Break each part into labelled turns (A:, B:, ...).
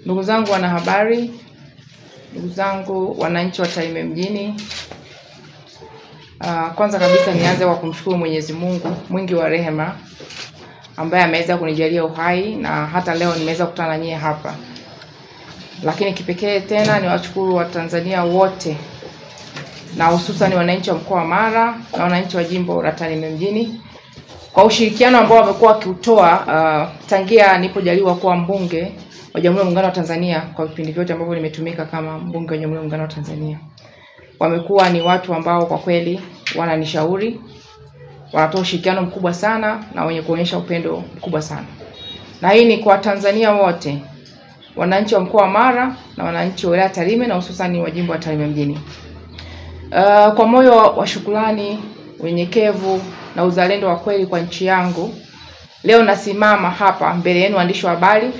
A: Ndugu zangu wanahabari, ndugu zangu wananchi wa Tarime mjini, kwanza kabisa nianze kwa kumshukuru Mwenyezi Mungu mwingi wa rehema ambaye ameweza kunijalia uhai na hata leo nimeweza kukutana nyie hapa. Lakini kipekee tena ni washukuru wa Tanzania wote na hususan wananchi wa mkoa wa Mara na wananchi wa jimbo la Tarime mjini kwa ushirikiano ambao wamekuwa wakiutoa tangia nilipojaliwa kuwa mbunge wa Jamhuri ya Muungano wa Tanzania kwa vipindi vyote ambavyo nimetumika kama mbunge wa Jamhuri ya Muungano wa Tanzania. Wamekuwa ni watu ambao kwa kweli wananishauri, wanatoa ushirikiano mkubwa sana na wenye kuonyesha upendo mkubwa sana. Na hii ni kwa Tanzania wote, wananchi wa mkoa wa Mara na wananchi wa wilaya Tarime na hususan wa jimbo la Tarime mjini. Kwa moyo wa shukrani, unyenyekevu na uzalendo wa kweli kwa nchi yangu, leo nasimama hapa mbele yenu waandishi wa habari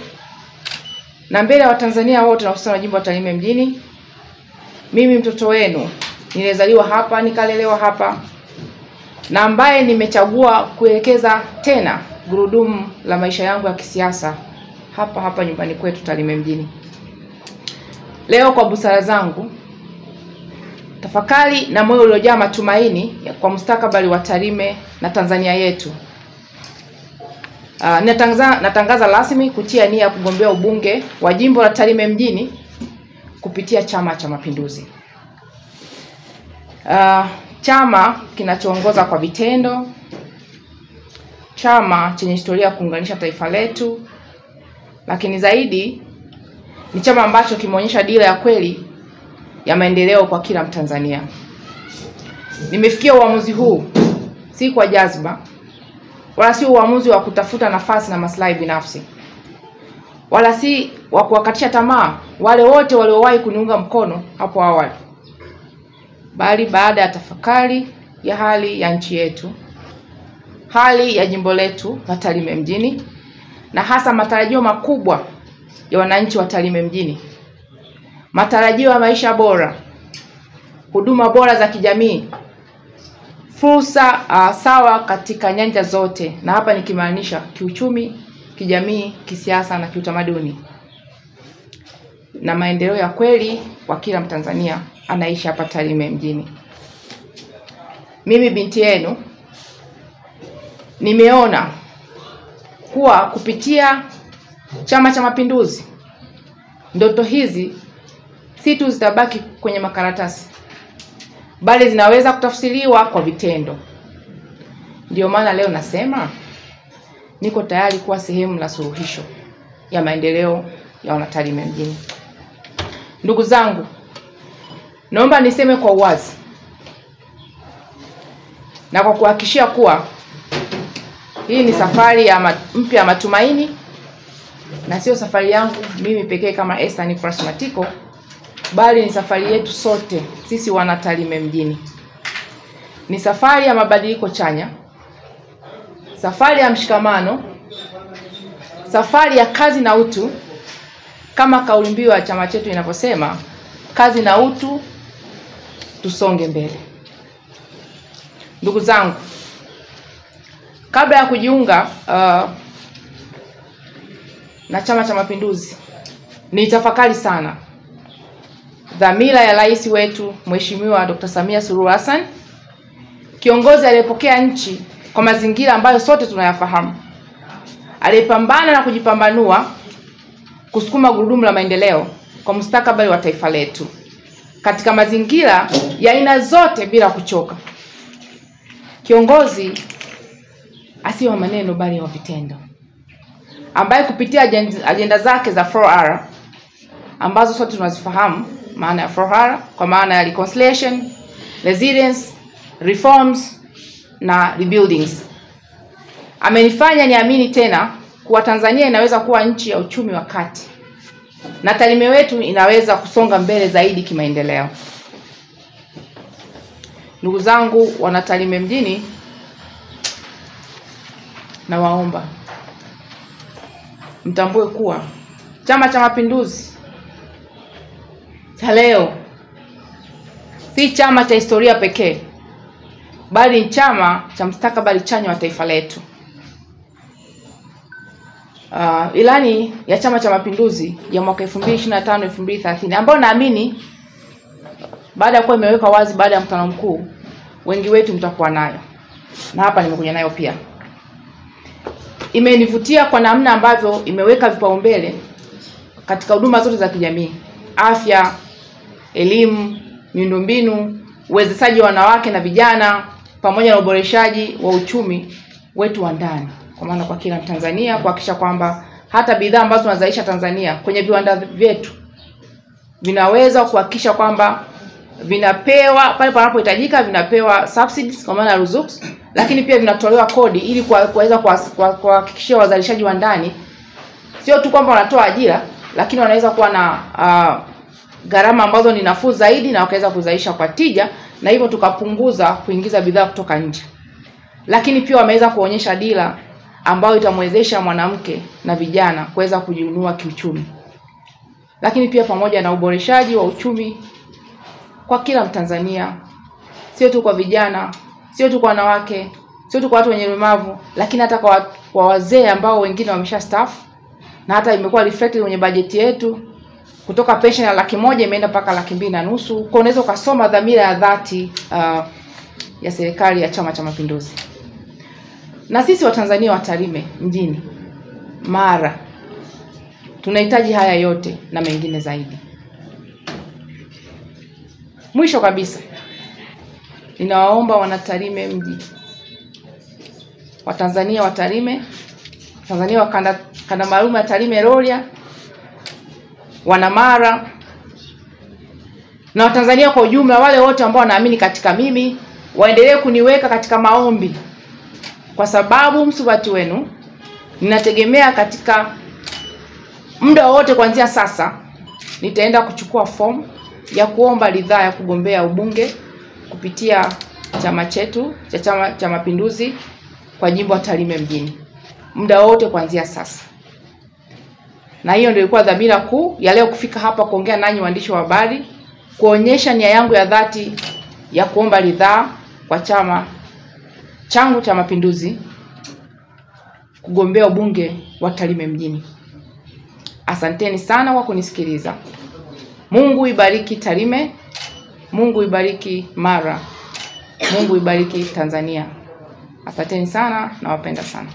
A: na mbele ya Watanzania wote na hususan wa jimbo la Tarime mjini. Mimi mtoto wenu, nilizaliwa hapa, nikalelewa hapa, na ambaye nimechagua kuelekeza tena gurudumu la maisha yangu ya kisiasa hapa hapa nyumbani kwetu Tarime mjini. Leo kwa busara zangu, tafakari na moyo uliojaa matumaini kwa mustakabali wa Tarime na Tanzania yetu, natangaza rasmi kutia nia kugombea ubunge wa jimbo la Tarime mjini kupitia Chama cha Mapinduzi. Chama kinachoongoza kwa vitendo, chama chenye historia ya kuunganisha taifa letu, lakini zaidi ni chama ambacho kimeonyesha dira ya kweli ya maendeleo kwa kila Mtanzania. Nimefikia uamuzi huu si kwa jazba, wala si uamuzi wa kutafuta nafasi na maslahi binafsi, wala si wa kuwakatisha tamaa wale wote waliowahi kuniunga mkono hapo awali, bali baada ya tafakari ya hali ya nchi yetu, hali ya jimbo letu la Tarime mjini, na hasa matarajio makubwa ya wananchi wa Tarime mjini, matarajio ya maisha bora, huduma bora za kijamii, fursa sawa katika nyanja zote, na hapa nikimaanisha kiuchumi, kijamii, kisiasa na kiutamaduni, na maendeleo ya kweli kwa kila Mtanzania anaishi hapa Tarime mjini. Mimi binti yenu nimeona kuwa kupitia Chama cha Mapinduzi ndoto hizi si tu zitabaki kwenye makaratasi, bali zinaweza kutafsiriwa kwa vitendo. Ndio maana leo nasema niko tayari kuwa sehemu la suluhisho ya maendeleo ya wanatarime mjini. Ndugu zangu, naomba niseme kwa uwazi na kwa kuhakikishia kuwa hii ni safari ya mpya ya matumaini, na sio safari yangu mimi pekee kama Esther Nicholas Matiko, bali ni safari yetu sote sisi wana Tarime mjini. Ni safari ya mabadiliko chanya, safari ya mshikamano, safari ya kazi na utu, kama kauli mbiu ya chama chetu inavyosema, kazi na utu, tusonge mbele. Ndugu zangu, kabla ya kujiunga na Chama cha Mapinduzi, nitafakari sana dhamira ya rais wetu Mheshimiwa Dr. Samia Suluhu Hassan, kiongozi aliyepokea nchi kwa mazingira ambayo sote tunayafahamu, aliyepambana na kujipambanua kusukuma gurudumu la maendeleo kwa mustakabali wa taifa letu katika mazingira ya aina zote bila kuchoka. Kiongozi asiye wa maneno bali wa vitendo, ambaye kupitia ajenda zake za 4R ambazo sote tunazifahamu maana ya 4R, kwa maana ya reconciliation, resilience, reforms na rebuildings, amenifanya niamini tena kuwa Tanzania inaweza kuwa nchi ya uchumi wa kati na Tarime wetu inaweza kusonga mbele zaidi kimaendeleo. Ndugu zangu wana Tarime mjini, na waomba mtambue kuwa Chama cha Mapinduzi cha leo si chama cha historia pekee, bali ni chama cha mustakabali chanya wa taifa letu. Ilani ya Chama cha Mapinduzi ya mwaka 2025-2030 ambayo naamini baada ya kuwa imeweka wazi baada ya mkutano mkuu, wengi wetu mtakuwa nayo, na hapa nimekuja nayo pia. Imenivutia kwa namna ambavyo imeweka vipaumbele katika huduma zote za kijamii: afya, elimu, miundombinu, uwezeshaji wa wanawake na vijana, pamoja na uboreshaji wa uchumi wetu wa ndani, kwa maana kwa kila Mtanzania, kuhakikisha kwamba hata bidhaa ambazo tunazalisha Tanzania kwenye viwanda vyetu vinaweza kuhakikisha kwamba vinapewa pale panapohitajika, vinapewa subsidies kwa maana ruzuku, lakini pia vinatolewa kodi ili kuweza kuhakikishia wazalishaji wa ndani sio tu kwamba wanatoa ajira, lakini wanaweza kuwa na gharama ambazo ni nafuu zaidi na wakaweza kuzalisha kwa tija, na hivyo tukapunguza kuingiza bidhaa kutoka nje. Lakini pia wameweza kuonyesha dira ambayo itamwezesha mwanamke na vijana kuweza kujiinua kiuchumi. Lakini pia pamoja na uboreshaji wa uchumi kwa kila Mtanzania, sio tu kwa vijana, sio tu kwa wanawake, sio tu kwa watu wenye ulemavu, lakini hata kwa wazee ambao wengine wameshastaafu, na hata imekuwa reflected kwenye bajeti yetu kutoka pension ya 100,000 imeenda mpaka 2,500,000. Kwa unaweza ukasoma dhamira ya dhati ya serikali ya Chama cha Mapinduzi. Na sisi Watanzania wa Tarime mjini, Mara, tunahitaji haya yote na mengine zaidi. Mwisho kabisa, ninawaomba Wanatarime mji, Watanzania wa Tarime, Tanzania wa kanda maalum ya Tarime Rorya, Wanamara na Watanzania kwa ujumla, wale wote ambao wanaamini katika mimi, waendelee kuniweka katika maombi, kwa sababu msubati wenu ninategemea katika muda wote kuanzia sasa nitaenda kuchukua fomu ya kuomba ridhaa ya kugombea ubunge kupitia chama chetu cha Chama cha Mapinduzi kwa jimbo la Tarime mjini, muda wote kuanzia sasa. Na hiyo ndio ilikuwa dhamira kuu ya leo kufika hapa kuongea nanyi waandishi wa habari, kuonyesha nia yangu ya dhati ya kuomba ridhaa kwa chama changu cha Mapinduzi kugombea ubunge wa Tarime mjini. Asanteni sana kwa kunisikiliza. Mungu ibariki Tarime, Mungu ibariki Mara, Mungu ibariki Tanzania. Asanteni sana, nawapenda sana.